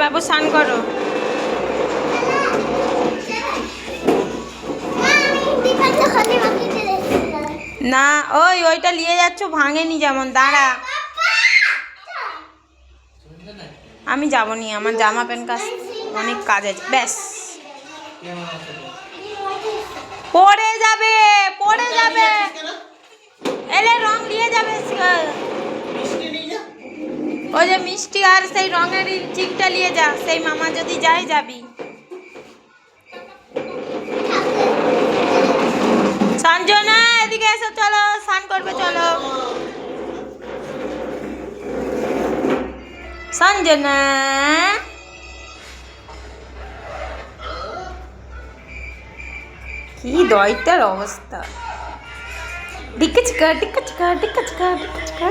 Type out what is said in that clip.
বাবু স্নান করো। না ওইটা নিয়ে যাচ্ছ ভাঙেনি যেমন, দাঁড়া। আমি যাবো নি, আমার জামা প্যান্ট কাজ অনেক কাজ আছে। ব্যাস পড়ে যাবে, পড়ে যাবে। এলে রং নিয়ে যাবে, ওই যে মিষ্টি আর সেই রঙের চিকটা নিয়ে যা। সেই মামা যদি যায় যাবি। সঞ্জনা এদিকে এসো, চলো স্নান করবে, চলো। সঞ্জনা কি দইটার অবস্থা, ডিকা চিকা ডিকা চিকা ডিকা চিকা ডিকা চিকা।